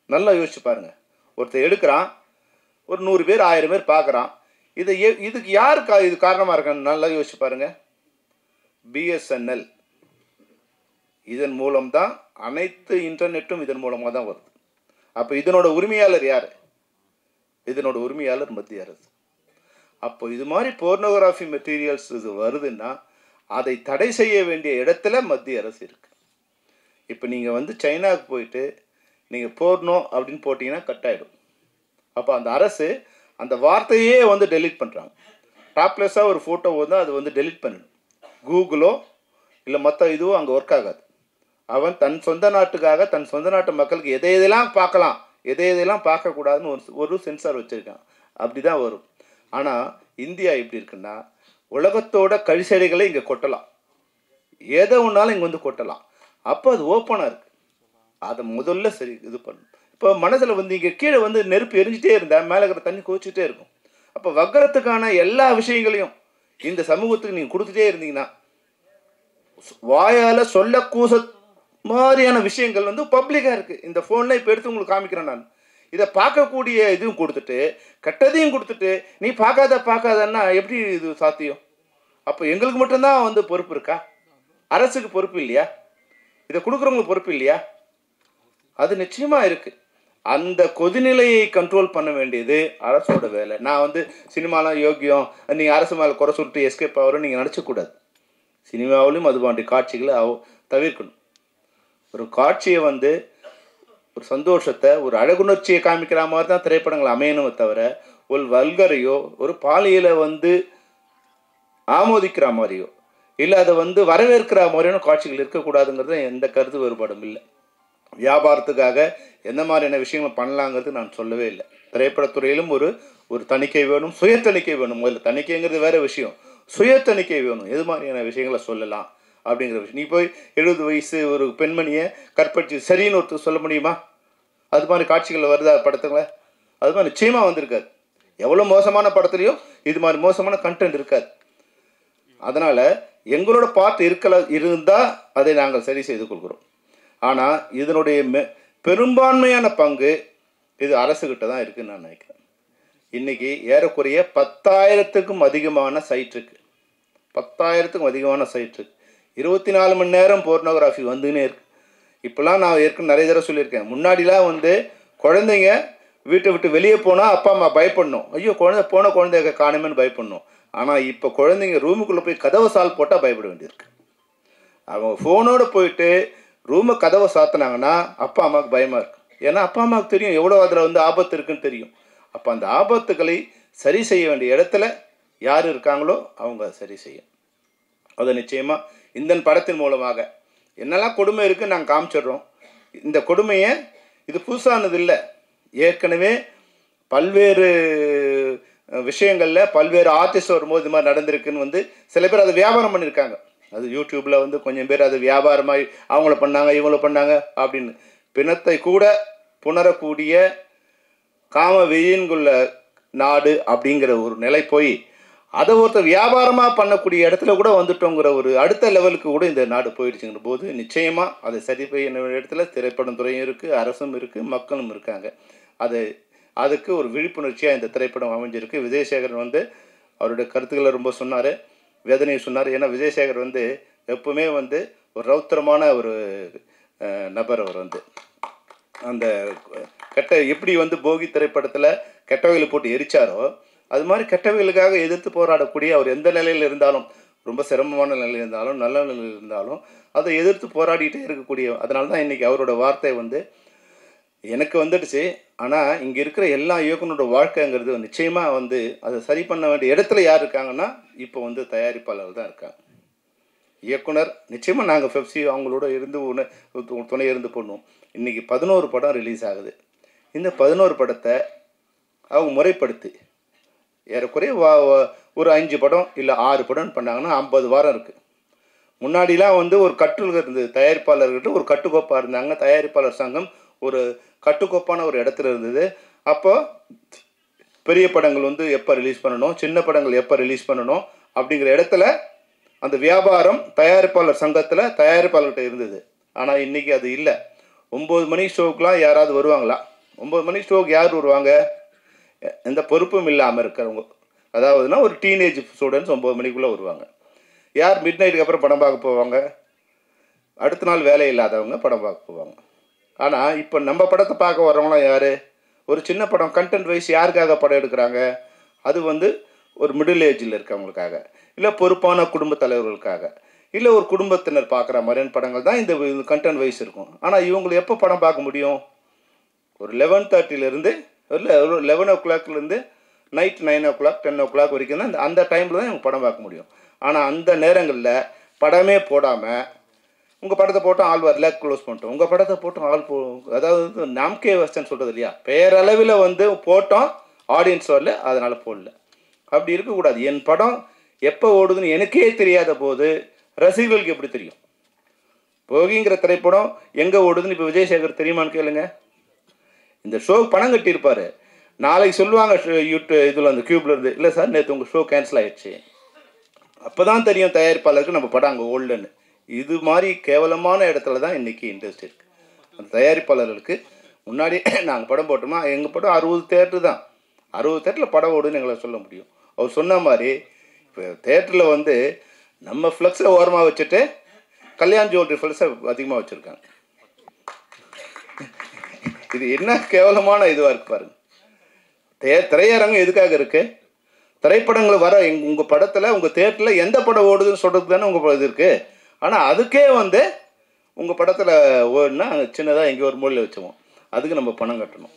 நல்லா யோசிச்சு பாருங்கள். ஒருத்தர் எடுக்கிறான், ஒரு 100 பேர் 1000 பேர் பார்க்குறான். இதுக்கு யார் இது காரணமாக இருக்கான்னு நல்லா யோசிச்சு பாருங்கள். BSNL இதன் மூலம்தான் அனைத்து இன்டர்நெட்டும் இதன் மூலமாக தான் வருது. அப்போ இதனோட உரிமையாளர் யார்? இதனோட உரிமையாளர் மத்திய அரசு. அப்போ இது மாதிரி போர்னோகிராஃபி மெட்டீரியல்ஸ் இது வருதுன்னா அதை தடை செய்ய வேண்டிய இடத்துல மத்திய அரசு இருக்குது. இப்போ நீங்கள் வந்து சைனாவுக்கு போயிட்டு நீங்கள் போர்னோ அப்படின்னு போட்டிங்கன்னா கட் ஆகிடும். அப்போ அந்த அரசு அந்த வார்த்தையே வந்து டெலீட் பண்ணுறாங்க. டாப்லெஸ்ஸாக ஒரு ஃபோட்டோ வந்து அது வந்து டெலீட் பண்ணிடும். கூகுளோ இல்லை மற்ற இதுவோ அங்கே ஒர்க் ஆகாது. அவன் தன் சொந்த நாட்டுக்காக தன் சொந்த நாட்டு மக்களுக்கு எதையெல்லாம் பார்க்கலாம் எதையெல்லாம் பார்க்கக்கூடாதுன்னு ஒரு சென்சார் வச்சுருக்கான். அப்படி தான் வரும். ஆனால் இந்தியா எப்படி இருக்குன்னா உலகத்தோட கழிசடைகளை இங்கே கொட்டலாம், எதை ஒன்றாலும் இங்கே வந்து கொட்டலாம். அப்போ அது ஓப்பனாக இருக்குது. அதை முதல்ல சரி இது பண்ணணும். இப்போ மனசில் வந்து இங்கே கீழே வந்து நெருப்பு எரிஞ்சிட்டே இருந்தால் மேலே இருக்கிற தண்ணி கொதிச்சுட்டே இருக்கும். அப்போ வக்கரத்துக்கான எல்லா விஷயங்களையும் இந்த சமூகத்துக்கு நீங்கள் கொடுத்துட்டே இருந்தீங்கன்னா வாயால் சொல்ல கூச மாதிரியான விஷயங்கள் வந்து பப்ளிக்காக இருக்குது. இந்த ஃபோனில் இப்போ எடுத்து உங்களுக்கு காமிக்கிறேன். நான் இதை பார்க்கக்கூடிய இதுவும் கொடுத்துட்டு கெட்டதையும் கொடுத்துட்டு நீ பார்க்காதன்னா எப்படி இது சாத்தியம்? அப்போ எங்களுக்கு மட்டும்தான் வந்து பொறுப்பு இருக்கா? அரசுக்கு பொறுப்பு இல்லையா? இதை கொடுக்குறவங்களுக்கு பொறுப்பு இல்லையா? அது நிச்சயமாக இருக்குது. அந்த கொதிநிலையை கண்ட்ரோல் பண்ண வேண்டியது அரசோட வேலை. நான் வந்து சினிமாலாம் யோக்கியம், நீங்கள் அரசு மேலே குறை சொல்லிட்டு எஸ்கேப் ஆகிறோன்னு நீங்கள் நினச்சக்கூடாது. சினிமாவிலும் அது போன்ற காட்சிகளை தவிர்க்கணும். ஒரு காட்சியை வந்து ஒரு சந்தோஷத்தை ஒரு அழகுணர்ச்சியை காமிக்கிற மாதிரி தான் திரைப்படங்கள் அமையணுமே தவிர ஒரு வல்கரையோ ஒரு பாலியலை வந்து ஆமோதிக்கிற மாதிரியோ இல்லை அதை வந்து வரவேற்கிற மாதிரியான காட்சிகள் இருக்கக்கூடாதுங்கிறது எந்த கருத்து வேறுபாடும் இல்லை. வியாபாரத்துக்காக எந்த மாதிரியான விஷயங்கள் பண்ணலாங்கிறது நான் சொல்லவே இல்லை. திரைப்படத்துறையிலும் ஒரு தணிக்கை வேணும், சுய தணிக்கை வேணும். முதல்ல தணிக்கைங்கிறது வேறு விஷயம், சுய தணிக்கை வேணும். எது மாதிரியான விஷயங்களை சொல்லலாம் அப்படிங்கிற விஷயம். நீ போய் 70 வயசு ஒரு பெண்மணியை கற்பழிச்சு சரின்னு ஒருத்தர் சொல்ல முடியுமா? அது மாதிரி காட்சிகள் வருதா படத்துங்களை? அது மாதிரி நிச்சயமாக வந்திருக்காது. எவ்வளோ மோசமான படத்துலையும் இது மாதிரி மோசமான கண்டென்ட் இருக்காது. அதனால் எங்களோட பார்ட் இருந்தால் அதை நாங்கள் சரி செய்து கொள்கிறோம். ஆனால் இதனுடைய பெரும்பான்மையான பங்கு இது அரசுகிட்ட தான் இருக்குதுன்னு நான் நினைக்கிறேன். இன்றைக்கி ஏறக்குறைய 10,000க்கும் அதிகமான சைட் இருக்குது. 10,000க்கும் அதிகமான சைட் இருக்குது. 24 மணி நேரம் போர்னோகிராஃபி வந்துன்னே இருக்குது. இப்போலாம் நான் ஏற்கனவே நிறைய தடவை சொல்லியிருக்கேன். முன்னாடிலாம் வந்து குழந்தைங்க வீட்டை விட்டு வெளியே போனால் அப்பா அம்மா பயப்படணும், ஐயோ குழந்தைய காணுமேன்னு பயப்படணும். ஆனால் இப்போ குழந்தைங்க ரூமுக்குள்ளே போய் கதவை சால் போட்டால் பயப்பட வேண்டியிருக்கு. அவங்க ஃபோனோடு போயிட்டு ரூமை கதவை சாத்தினாங்கன்னா அப்பா அம்மாவுக்கு பயமாக இருக்குது. ஏன்னா அப்பா அம்மாவுக்கு தெரியும் எவ்வளோ அதில் வந்து ஆபத்து இருக்குன்னு தெரியும். அப்போ அந்த ஆபத்துக்களை சரி செய்ய வேண்டிய இடத்துல யார் இருக்காங்களோ அவங்க சரி செய்யும். அதை நிச்சயமாக இந்த படத்தின் மூலமாக என்னெல்லாம் கொடுமை இருக்குன்னு நாங்கள் காமிச்சிடுறோம். இந்த கொடுமையை இது புதுசானது இல்லை. ஏற்கனவே பல்வேறு விஷயங்களில் பல்வேறு ஆர்டிஸ்ட் வரும்போது இது மாதிரி நடந்திருக்குன்னு வந்து சில பேர் அதை வியாபாரம் பண்ணியிருக்காங்க. அது யூடியூப்பில் வந்து கொஞ்சம் பேர் அது வியாபாரமாக அவங்கள பண்ணாங்க இவங்கள பண்ணாங்க அப்படின்னு. பிணத்தை கூட புணரக்கூடிய காம வெயின்குள்ள நாடு அப்படிங்கிற ஒரு நிலை போய் அதை ஒருத்தர் வியாபாரமாக பண்ணக்கூடிய இடத்துல கூட வந்துட்டோங்கிற ஒரு அடுத்த லெவலுக்கு கூட இந்த நாடு போயிடுச்சுங்கிற போது நிச்சயமாக அதை சரி செய்ய இடத்துல திரைப்படம் துறையும் இருக்குது, அரசும் இருக்குது, மக்களும் இருக்காங்க. அதுக்கு ஒரு விழிப்புணர்ச்சியாக இந்த திரைப்படம் அமைஞ்சிருக்கு. விஜயசேகரன் வந்து அவருடைய கருத்துக்களை ரொம்ப சொன்னார், வேதனையை சொன்னார். ஏன்னா விஜயசேகர் வந்து எப்பவுமே வந்து ஒரு ரௌத்திரமான ஒரு நபர். அவர் வந்து அந்த எப்படி வந்து போகி திரைப்படத்தில் கெட்டவைகளை போட்டு எரிச்சாரோ அது மாதிரி கெட்டவைகளுக்காக எதிர்த்து போராடக்கூடிய அவர் எந்த நிலையில் இருந்தாலும், ரொம்ப சிரமமான நிலையில் இருந்தாலும் நல்ல நிலையில் இருந்தாலும் அதை எதிர்த்து போராடிட்டே இருக்கக்கூடிய. அதனால தான் இன்றைக்கி அவரோட வார்த்தை வந்து எனக்கு வந்துடுச்சு. ஆனால் இங்கே இருக்கிற எல்லா இயக்குனரோட வாழ்க்கைங்கிறது நிச்சயமாக வந்து அதை சரி பண்ண வேண்டிய இடத்துல யார் இருக்காங்கன்னா இப்போ வந்து தயாரிப்பாளர் தான் இருக்காங்க. இயக்குனர் நிச்சயமாக நாங்கள் பெப்சி அவங்களோட இருந்து துணை இருந்து பண்ணுவோம். இன்றைக்கி 11 படம் ரிலீஸ் ஆகுது. இந்த 11 படத்தை அவங்க முறைப்படுத்தி ஏறக்குறைய ஒரு 5 படம் இல்லை 6 படம் பண்ணாங்கன்னா 50 வாரம் இருக்குது. முன்னாடிலாம் வந்து ஒரு கட்டுல் இருந்தது, தயாரிப்பாளர்கிட்ட ஒரு கட்டுக்கோப்பாக இருந்தாங்க. தயாரிப்பாளர் சங்கம் ஒரு கட்டுக்கோப்பான ஒரு இடத்துல இருந்தது. அப்போ பெரிய படங்கள் வந்து எப்போ ரிலீஸ் பண்ணணும், சின்ன படங்கள் எப்போ ரிலீஸ் பண்ணணும் அப்படிங்கிற இடத்துல அந்த வியாபாரம் தயாரிப்பாளர் சங்கத்தில் தயாரிப்பாளர்கிட்ட இருந்தது. ஆனால் இன்றைக்கி அது இல்லை. 9 மணி ஷோக்கெலாம் யாராவது வருவாங்களா? 9 மணி ஷோக்கு யார் வருவாங்க? எந்த பொறுப்பும் இல்லாமல் இருக்கிறவங்க, அதாவதுனா ஒரு டீனேஜ் ஸ்டூடெண்ட்ஸ் 9 மணிக்குள்ளே வருவாங்க. யார் மிட் நைட்டுக்கு அப்புறம் படம் பார்க்க போவாங்க? அடுத்த நாள் வேலை இல்லாதவங்க படம் பார்க்க போவாங்க. ஆனால் இப்போ நம்ம படத்தை பார்க்க வர்றவங்களாம் யார்? ஒரு சின்ன படம் கண்டென்ட் வைஸ் யாருக்காக படம் எடுக்கிறாங்க? அது வந்து ஒரு மிடில் ஏஜில் இருக்கவங்களுக்காக, இல்லை பொறுப்பான குடும்ப தலைவர்களுக்காக, இல்லை ஒரு குடும்பத்தினர் பார்க்குற மாதிரியான படங்கள் தான் இந்த கண்டென்ட் வைஸ் இருக்கும். ஆனால் இவங்களை எப்போ படம் பார்க்க முடியும்? ஒரு 11:30 ஒரு 11 o'clockலேருந்து நைட் 9 o'clock 10 o'clock வரைக்கும் தான் அந்த டைமில் தான் இவங்க படம் பார்க்க முடியும். ஆனால் அந்த நேரங்களில் படமே போடாமல் உங்கள் படத்தை போட்டோம் ஆள் வரல க்ளோஸ் பண்ணிட்டோம், உங்கள் படத்தை போட்டோம் ஆள் அதாவது நாம்கே வஸ்டன் சொல்கிறது இல்லையா, பேரளவில் வந்து போட்டோம் ஆடியன்ஸ் வரல அதனால் போடல. அப்படி இருக்கக்கூடாது. என் படம் எப்போ ஓடுதுன்னு எனக்கே தெரியாத போது ரசிகர்களுக்கு எப்படி தெரியும்? போகிங்கிற திரைப்படம் எங்கே ஓடுதுன்னு இப்போ விஜயசேகர் தெரியுமான்னு கேளுங்க. இந்த ஷோக்கு பணம் கட்டியிருப்பார். நாளைக்கு சொல்லுவாங்க இதில் அந்த க்யூப்லேருந்து, இல்லை சார் நேற்று உங்கள் ஷோ கேன்சல் ஆகிடுச்சு. அப்போ தான் தெரியும் தயாரிப்பாளருக்கு நம்ம படம் அங்கே ஓடலன்னு. இது மாதிரி கேவலமான இடத்துல தான் இன்றைக்கி இண்டஸ்ட்ரி இருக்குது. அந்த தயாரிப்பாளர்களுக்கு முன்னாடி நாங்கள் படம் போட்டோமா, எங்கள் படம் 60 தேட்டர் தான், 60 தேட்டரில் படம் ஓடுன்னு எங்களை சொல்ல முடியும். அவர் சொன்ன மாதிரி இப்போ தேட்டரில் வந்து நம்ம ஃப்ளெக்ஸை ஓரமாக வச்சுட்டு கல்யாண் ஜுவல்லரி ஃப்ளெக்ஸை அதிகமாக வச்சுருக்காங்க. இது என்ன கேவலமான இதுவாக இருக்கு பாருங்க. திரையரங்கம் எதுக்காக இருக்குது? திரைப்படங்கள் வர உங்கள் படத்தில் உங்கள் தேட்டரில் எந்த படம் ஓடுதுன்னு சொல்கிறது தானே உங்கள் இது இருக்குது. ஆனால் அதுக்கே வந்து உங்கள் படத்தில் ஓடுனா சின்னதாக எங்கேயோ ஒரு மூலையில் வச்சுவோம், அதுக்கு நம்ம பணம் கட்டணும்.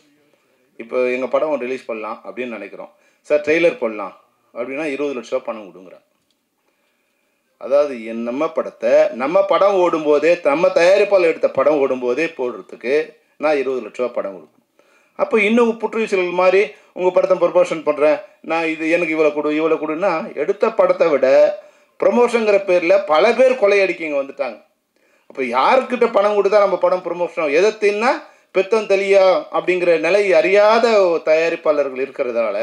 இப்போ எங்கள் படம் ரிலீஸ் பண்ணலாம் அப்படின்னு நினைக்கிறோம் சார், ட்ரெய்லர் போடலாம் அப்படின்னா 20 லட்ச ரூபா பணம் கொடுங்குறாங்க. அதாவது நம்ம படத்தை நம்ம படம் ஓடும்போதே, நம்ம தயாரிப்பால் எடுத்த படம் ஓடும்போதே போடுறதுக்கு நான் 20 லட்ச ரூபா படம் கொடுக்கணும். அப்போ இன்னும் புற்றுச்சல் மாதிரி உங்கள் படத்தை ப்ரொமோஷன் பண்ணுறேன் நான், இது எனக்கு இவ்வளோ கொடுன்னா, எடுத்த படத்தை விட ப்ரொமோஷனுங்கிற பேரில் பல பேர் கொள்ளையடிக்கிங்க வந்துட்டாங்க. அப்போ யாருக்கிட்ட பணம் கொடுத்தா நம்ம படம் ப்ரொமோஷன் எதத்தின்னா பெத்தம் தெளியா அப்படிங்கிற நிலை அறியாத தயாரிப்பாளர்கள் இருக்கிறதால,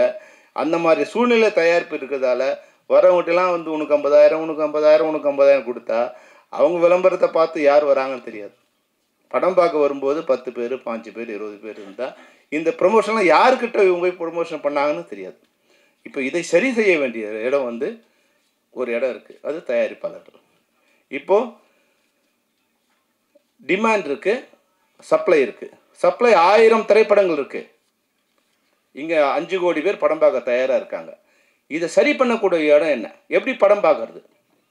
அந்த மாதிரி சூழ்நிலை தயாரிப்பு இருக்கிறதால வரவங்கட்டெல்லாம் வந்து உனக்கு 50,000 உனக்கு 50,000 உனக்கு 50,000 கொடுத்தா அவங்க விளம்பரத்தை பார்த்து யார் வராங்கன்னு தெரியாது. படம் பார்க்க வரும்போது 10 பேர் 5 பேர் 20 பேர் இருந்தால் இந்த ப்ரொமோஷன்லாம் யாருக்கிட்ட இவங்க ப்ரொமோஷன் பண்ணாங்கன்னு தெரியாது. இப்போ இதை சரி செய்ய வேண்டிய இடம் வந்து ஒரு இடம் இருக்குது, அது தயாரிப்பாளர்கள். இப்போது டிமாண்ட் இருக்குது, சப்ளை இருக்குது. சப்ளை 1000 திரைப்படங்கள் இருக்குது, இங்கே 5 கோடி பேர் படம் பார்க்க தயாராக இருக்காங்க. இதை சரி பண்ணக்கூடிய இடம் என்ன? எப்படி படம் பார்க்கறது?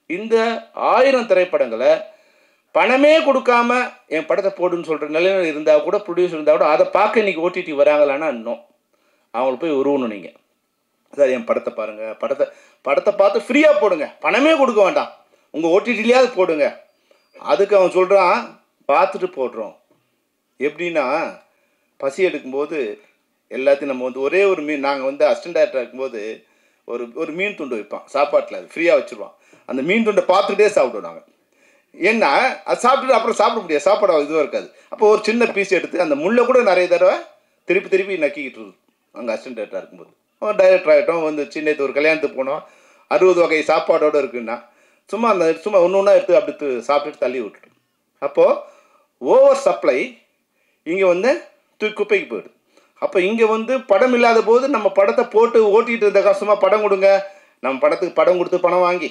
இந்த 1000 திரைப்படங்களை பணமே கொடுக்காம என் படத்தை போடுன்னு சொல்கிற நிலையில் இருந்தால் கூட, ப்ரொடியூசர் இருந்தால் கூட, அதை பார்க்க இன்றைக்கி ஓடிடி வராங்களான்னா இன்னும் அவங்கள போய் உருவணும். நீங்கள் சார் என் படத்தை பாருங்கள், படத்தை பார்த்து ஃப்ரீயாக போடுங்க, பணமே கொடுக்க வேண்டாம், உங்கள் ஓடிடிலையாவது போடுங்க அதுக்கு அவன் சொல்கிறான் பார்த்துட்டு போடுறோம். எப்படின்னா பசி எடுக்கும்போது எல்லாத்தையும் நம்ம வந்து ஒரே ஒரு மீன், நாங்கள் வந்து அசிஸ்டன்ட் டைரக்டராக இருக்கும்போது ஒரு மீன் துண்டு வைப்பான் சாப்பாட்டில், அது ஃப்ரீயாக வச்சுருவான். அந்த மீன் துண்டை பார்த்துக்கிட்டே சாப்பிடுவோம் நாங்கள். ஏன்னா அது சாப்பிட்டுட்டு அப்புறம் சாப்பிட முடியாது, சாப்பாடு இதுவாக இருக்காது. அப்போ ஒரு சின்ன பீஸ் எடுத்து அந்த முள்ளை கூட நிறைய தடவை திருப்பி நக்கிக்கிட்டு இருக்கும் அங்கே அசிஸ்டன்ட் டைரக்டராக இருக்கும்போது. அவன் டைரக்டர் ஆகிட்டோம், வந்து சின்ன ஒரு கல்யாணத்துக்கு போனோம், 60 வகை சாப்பாடோடு இருக்குன்னா சும்மா ஒன்று ஒன்றா எடுத்து அப்படி சாப்பிட்டுட்டு தள்ளி விட்டுட்டு. அப்போது ஓவர் சப்ளை இங்கே வந்து குப்பைக்கு போயிடுது. அப்போ இங்கே வந்து படம் இல்லாத போது நம்ம படத்தை போட்டு ஓட்டிகிட்டு இருந்த கஷ்டமாக படம் கொடுங்க, நம்ம படத்துக்கு படம் கொடுத்து பணம் வாங்கி,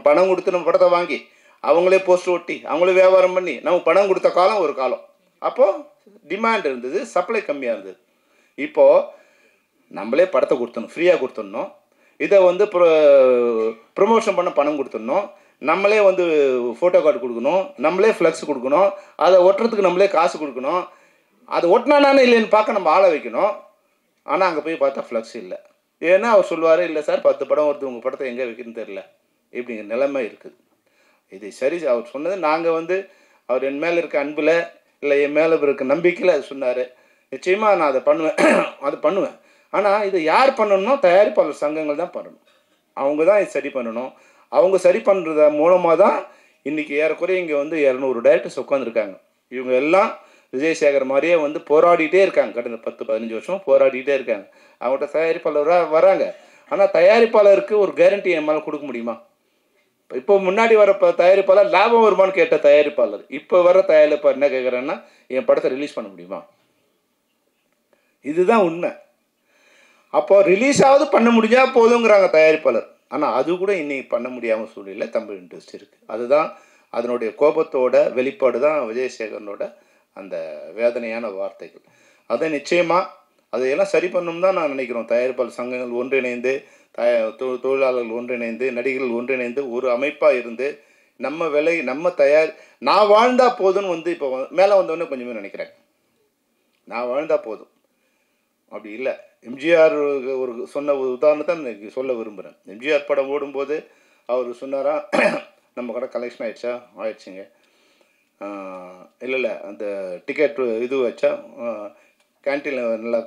பணம் கொடுத்து நம்ம படத்தை வாங்கி அவங்களே போஸ்டர் ஒட்டி அவங்களே வியாபாரம் பண்ணி நமக்கு பணம் கொடுத்த காலம் ஒரு காலம். அப்போது டிமாண்ட் இருந்தது, சப்ளை கம்மியாக இருந்தது. இப்போது நம்மளே படத்தை கொடுத்துடணும், ஃப்ரீயாக கொடுத்துடணும். இதை வந்து ப்ரொமோஷன் பண்ண பணம் கொடுத்துடணும், நம்மளே வந்து ஃபோட்டோ கார்டு கொடுக்கணும், நம்மளே ஃப்ளெக்ஸ் கொடுக்கணும், அதை ஒட்டுறதுக்கு நம்மளே காசு கொடுக்கணும், அது ஒட்டினானே இல்லைன்னு பார்க்க நம்ம ஆளை வைக்கணும். ஆனால் அங்கே போய் பார்த்தா ஃப்ளெக்ஸ் இல்லை. ஏன்னா அவர் சொல்லுவார், இல்லை சார் 10 படம் வருது, உங்கள் படத்தை எங்கே வைக்கணும்னு தெரில, இப்படிங்கிற நிலைமை இருக்குது. இது சரி, அவர் சொன்னது நாங்கள் வந்து அவர் என் மேலே இருக்க அன்பில் இல்லை என் மேலே இருக்க நம்பிக்கையில் அது சொன்னார். நிச்சயமாக நான் அதை பண்ணுவேன். ஆனால் இதை யார் பண்ணணும்னா தயாரிப்பாளர் சங்கங்கள் தான் பண்ணணும். அவங்க தான் இது சரி பண்ணணும். அவங்க சரி பண்ணுறத மூலமாக தான் இன்றைக்கி ஏறக்குறைய இங்கே வந்து 200 டைரக்டர்ஸ் உட்காந்துருக்காங்க. இவங்க எல்லாம் விஜயசேகர் மாதிரியே வந்து போராடிட்டே இருக்காங்க, கடந்த 10-15 வருஷம் போராடிட்டே இருக்காங்க. அவங்கள்ட்ட தயாரிப்பாளராக வராங்க. ஆனால் தயாரிப்பாளருக்கு ஒரு கேரண்டி என் மேலே கொடுக்க முடியுமா? இப்போ முன்னாடி வர தயாரிப்பாளர் லாபம் வருமானு கேட்ட தயாரிப்பாளர், இப்போ வர தயாரிப்பாளர் என்ன கேட்குறேன்னா என் படத்தை ரிலீஸ் பண்ண முடியுமா? இதுதான் உண்மை. அப்போ ரிலீஸ் ஆகுது பண்ண முடிஞ்சால் போதுங்கிறாங்க தயாரிப்பாளர். ஆனால் அது கூட இன்னைக்கு பண்ண முடியாமல் சூழ்நிலை தமிழ் இண்டஸ்ட்ரி இருக்குது. அதுதான் அதனுடைய கோபத்தோட வெளிப்பாடு தான் விஜயசேகரனோட அந்த வேதனையான வார்த்தைகள். அதை நிச்சயமாக அதையெல்லாம் சரி பண்ணணும் தான் நான் நினைக்கிறோம். தயாரிப்பாளர் சங்கங்கள் ஒன்றிணைந்து, தொழிலாளர்கள் ஒன்றிணைந்து, நடிகர்கள் ஒன்றிணைந்து ஒரு அமைப்பாக இருந்து நம்ம நான் வாழ்ந்தா போதும்னு வந்து இப்போ மேலே வந்தோடனே கொஞ்சமே நினைக்கிறேன். நான் வாழ்ந்தா போதும் அப்படி இல்லை. எம்ஜிஆர் ஒரு சொன்ன ஒரு உதாரணத்தை நான் சொல்ல விரும்புகிறேன். எம்ஜிஆர் படம் ஓடும்போது அவர் சொன்னாரா, நம்ம கடை கலெக்ஷன் ஆயிடுச்சுங்க, இல்லை அந்த டிக்கெட் இது வச்சா, கேன்டீனில் நல்லா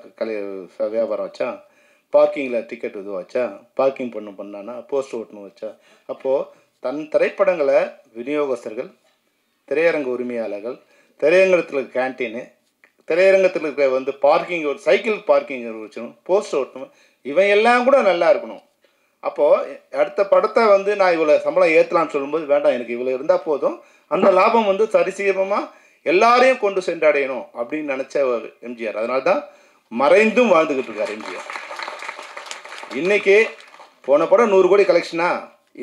வியாபாரம் வச்சா, பார்க்கிங்கில் டிக்கெட் இது வச்சா, பார்க்கிங் பண்ணான்னா போஸ்டர் ஓட்டணும் வச்சா. அப்போது தன் திரைப்படங்களை விநியோகஸ்தர்கள், திரையரங்கு உரிமையாளர்கள், திரையரங்கத்தில் இருக்க கேன்டீனு, திரையரங்கத்தில் இருக்கிற வந்து பார்க்கிங், ஒரு சைக்கிள் பார்க்கிங் வச்சணும், போஸ்டர் ஓட்டணும், இவன் எல்லாம் கூட நல்லா இருக்கணும். அப்போது அடுத்த படத்தை வந்து நான் இவ்வளோ சம்பளம் ஏற்றலாம்னு சொல்லும்போது, வேண்டாம் எனக்கு இவ்வளோ இருந்தால் போதும், அந்த லாபம் வந்து சரிசீரமாக எல்லாரையும் கொண்டு சென்றடையணும் அப்படின்னு நினச்ச ஒரு எம்ஜிஆர். அதனால தான் மறைந்தும் வாழ்ந்துக்கிட்டு இருக்கார் எம்ஜிஆர். இன்றைக்கி போன படம் 100 கோடி கலெக்ஷனா,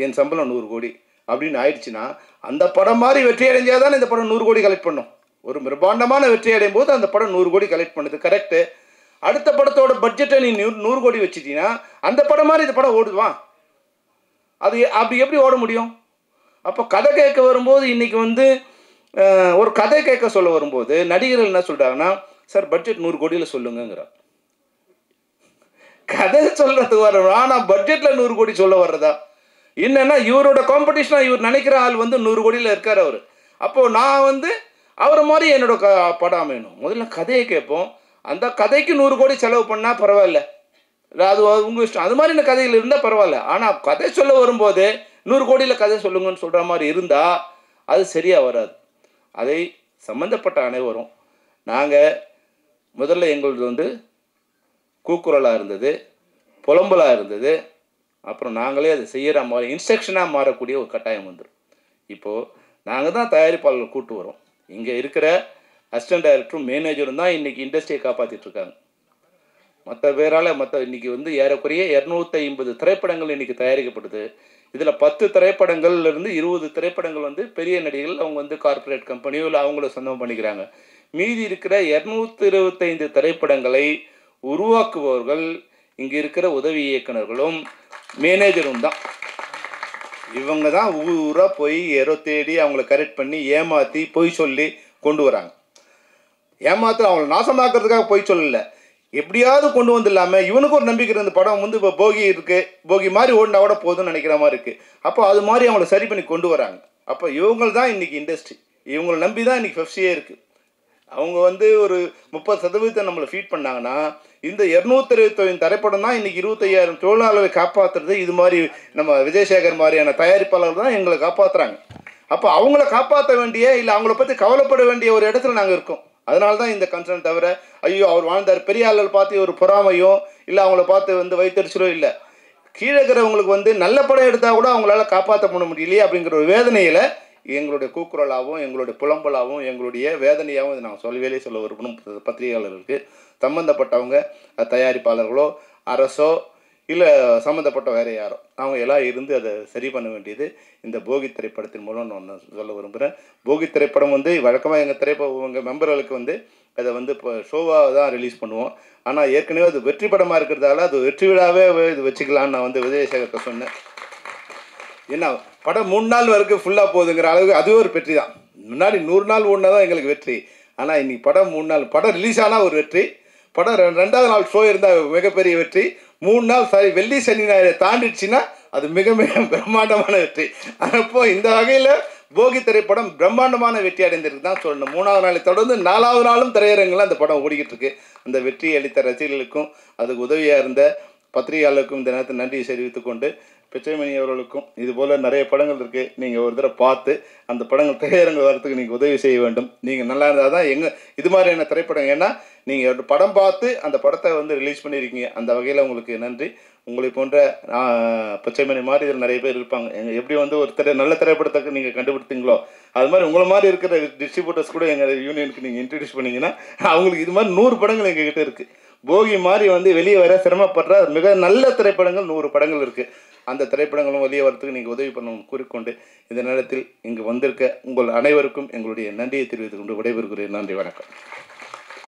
என் சம்பளம் 100 கோடி அப்படின்னு ஆயிடுச்சுன்னா, அந்த படம் மாதிரி வெற்றி அடைஞ்சால் தானே இந்த படம் 100 கோடி கலெக்ட் பண்ணும். ஒரு பிரம்மாண்டமான வெற்றி அடையும் போது அந்த படம் 100 கோடி கலெக்ட் பண்ணுது, கரெக்டு. அடுத்த படத்தோட பட்ஜெட்டை நீ 100 கோடி வச்சுட்டீங்கன்னா அந்த படம் மாதிரி இந்த படம் ஓடுவான். அது அப்படி எப்படி ஓட முடியும்? அப்போ கதை கேட்க வரும்போது இன்றைக்கி வந்து ஒரு கதை கேட்க சொல்ல வரும்போது நடிகர்கள் என்ன சொல்கிறாங்கன்னா, சார் பட்ஜெட் 100 கோடியில் சொல்லுங்கிறார். கதை சொல்கிறதுக்கு வர்றோம், ஆனால் பட்ஜெட்டில் 100 கோடி சொல்ல வர்றதா? என்னென்னா இவரோட காம்படிஷனாக இவர் நினைக்கிற ஆள் வந்து 100 கோடியில் இருக்கார் அவர். அப்போது நான் வந்து அவரை மாதிரி என்னோட படம் அமையணும். முதல்ல கதையை கேட்போம், அந்த கதைக்கு 100 கோடி செலவு பண்ணால் பரவாயில்ல, அது உங்கள் இஷ்டம், அது மாதிரி இந்த கதையில் இருந்தால் பரவாயில்ல. ஆனால் கதை சொல்ல வரும்போது 100 கோடியில் கதை சொல்லுங்கன்னு சொல்கிற மாதிரி இருந்தால் அது சரியாக வராது. அதை சம்மந்தப்பட்ட அனைவரும், நாங்கள் முதல்ல எங்களது வந்து கூக்குரலாக இருந்தது, புலம்பலாக இருந்தது, அப்புறம் நாங்களே அதை செய்கிற மாதிரி இன்ஸ்ட்ரக்ஷனாக மாறக்கூடிய ஒரு கட்டாயம் வந்துடும். இப்போது நாங்கள் தான் தயாரிப்பாளர்கள் கூட்டு வரோம். இங்கே இருக்கிற அசிஸ்டன்ட் டைரக்டரும் மேனேஜரும் தான் இன்றைக்கி இண்டஸ்ட்ரியை காப்பாற்றிட்டுருக்காங்க. மற்ற பேரால் இன்றைக்கி வந்து ஏறக்குறைய 250 திரைப்படங்கள் இன்றைக்கி தயாரிக்கப்படுது. இதில் 10 திரைப்படங்கள்லேருந்து 20 திரைப்படங்கள் வந்து பெரிய நடிகர்கள், அவங்க வந்து கார்ப்பரேட் கம்பெனியோ இல்லை அவங்கள சொந்தம் பண்ணிக்கிறாங்க. மீதி இருக்கிற 225 திரைப்படங்களை உருவாக்குபவர்கள் இங்கே இருக்கிற உதவி இயக்குநர்களும் மேனேஜரும் தான். இவங்க தான் ஊராக போய் யாரோ தேடி அவங்கள கரெக்ட் பண்ணி ஏமாற்றி பொய் சொல்லி கொண்டு வராங்க. ஏமாற்ற அவங்கள நாசமாக்குறதுக்காக பொய் சொல்லலை, எப்படியாவது கொண்டு வந்து இல்லாமல் இவனுக்கு ஒரு நம்பிக்கை இருந்த படம் வந்து இப்போ போகி இருக்குது, போகி மாதிரி ஓடினா கூட போதும்னு நினைக்கிற மாதிரி இருக்குது. அப்போ அது மாதிரி அவங்கள சரி பண்ணி கொண்டு வராங்க. அப்போ இவங்க தான் இன்றைக்கி இண்டஸ்ட்ரி, இவங்களை நம்பி தான் இன்றைக்கி பெப்சியே இருக்குது. அவங்க வந்து ஒரு 30% நம்மளை ஃபீட் பண்ணாங்கன்னா இந்த 229 திரைப்படம் தான் இன்றைக்கி 25,000 தொழிலாளர்களை காப்பாற்றுறது. இது மாதிரி நம்ம விஜயசேகர் மாதிரியான தயாரிப்பாளர்கள் தான் எங்களை காப்பாற்றுறாங்க. அப்போ அவங்கள காப்பாற்ற வேண்டிய இல்லை அவங்கள பற்றி கவலைப்பட வேண்டிய ஒரு இடத்துல நாங்கள் இருக்கோம். அதனால தான் இந்த கன்சர்ன் தவிர ஐயோ அவர் வாழ்ந்தார் பெரிய ஆளுகள் பார்த்து ஒரு பொறாமையோ இல்லை அவங்கள பார்த்து வந்து வைத்தறிச்சலோ இல்லை. கீழே இருக்கிறவங்களுக்கு வந்து நல்ல படம் எடுத்தால் கூட அவங்களால காப்பாற்ற பண்ண முடியலையே அப்படிங்கிற ஒரு வேதனையில் எங்களுடைய கூக்குரலாகவும் எங்களுடைய புலம்பலாகவும் எங்களுடைய வேதனையாகவும் இதை நாங்கள் சொல்லவே சொல்ல விரும்பணும். பத்திரிகையாளர்களுக்கு சம்மந்தப்பட்டவங்க தயாரிப்பாளர்களோ அரசோ இல்லை சம்மந்தப்பட்ட வேறு யாரோ அவங்க எல்லாம் இருந்து அதை சரி பண்ண வேண்டியது இந்த போகி திரைப்படத்தின் மூலம் நான் சொல்ல விரும்புகிறேன். போகி திரைப்படம் வந்து வழக்கமாக எங்கள் மெம்பர்களுக்கு வந்து அதை வந்து இப்போ ஷோவாக தான் ரிலீஸ் பண்ணுவோம். ஆனால் ஏற்கனவே அது வெற்றி படமாக இருக்கிறதால அது வெற்றி விழாவே இது வச்சுக்கலான்னு நான் வந்து விஜயசேகர்கிட்ட சொன்னேன். ஏன்னா படம் 3 நாள் வரைக்கும் ஃபுல்லாக போகுதுங்கிற அளவுக்கு அதுவே ஒரு வெற்றி தான். முன்னாடி 100 நாள் ஓடினா தான் எங்களுக்கு வெற்றி. ஆனால் இன்றைக்கி படம் 3 நாள் படம் ரிலீஸ் ஆனால் ஒரு வெற்றி, படம் 2வது நாள் ஷோ இருந்தால் மிகப்பெரிய வெற்றி, 3 நாள் வெள்ளி சனி ஞாயிறு தாண்டிடுச்சுன்னா அது மிக மிக பிரம்மாண்டமான வெற்றி. அப்போ இந்த வகையில் போகி திரைப்படம் பிரம்மாண்டமான வெற்றி அடைந்திருக்கு தான் சொல்லணும். 3வது நாளை தொடர்ந்து 4வது நாளும் திரையரங்கில் அந்த படம் ஓடிக்கிட்டு இருக்கு. அந்த வெற்றி அளித்த ரசிகர்களுக்கும் அதுக்கு உதவியாக இருந்த பத்திரிகையாளருக்கும் இந்த நேரத்தில் நன்றியை தெரிவித்துக் கொண்டு பிச்சைமணி அவர்களுக்கும் இதுபோல் நிறைய படங்கள் இருக்குது, நீங்கள் ஒரு தடவை பார்த்து அந்த படங்கள் திரையரங்கு வரத்துக்கு நீங்கள் உதவி செய்ய வேண்டும். நீங்கள் நல்லா இருந்தால் தான் இது மாதிரியான திரைப்படம், ஏன்னா நீங்கள் ஒரு படம் பார்த்து அந்த படத்தை வந்து ரிலீஸ் பண்ணியிருக்கீங்க. அந்த வகையில் உங்களுக்கு நன்றி. உங்களை போன்ற பச்சைமணி மாதிரி இதில் நிறைய பேர் இருப்பாங்க. எப்படி வந்து ஒரு நல்ல திரைப்படத்தை நீங்கள் கண்டுபிடித்தீங்களோ அது மாதிரி உங்களை மாதிரி இருக்கிற டிஸ்ட்ரிபியூட்டர்ஸ் கூட எங்கள் யூனியனுக்கு நீங்கள் இன்ட்ரடியூஸ் பண்ணிங்கன்னா அவங்களுக்கு இது மாதிரி 100 படங்கள் எங்ககிட்ட இருக்குது. போகி மாதிரி வந்து வெளியே வர சிரமப்படுற மிக நல்ல திரைப்படங்கள் 100 படங்கள் இருக்குது. அந்த திரைப்படங்களும் வெளியே வரத்துக்கு நீங்கள் உதவி பண்ணணும் கூறிக்கொண்டு இந்த நேரத்தில் இங்கு வந்திருக்க உங்கள் அனைவருக்கும் எங்களுடைய நன்றியை தெரிவித்துக் கொண்டு விடைபெறுகிறேன். நன்றி, வணக்கம்.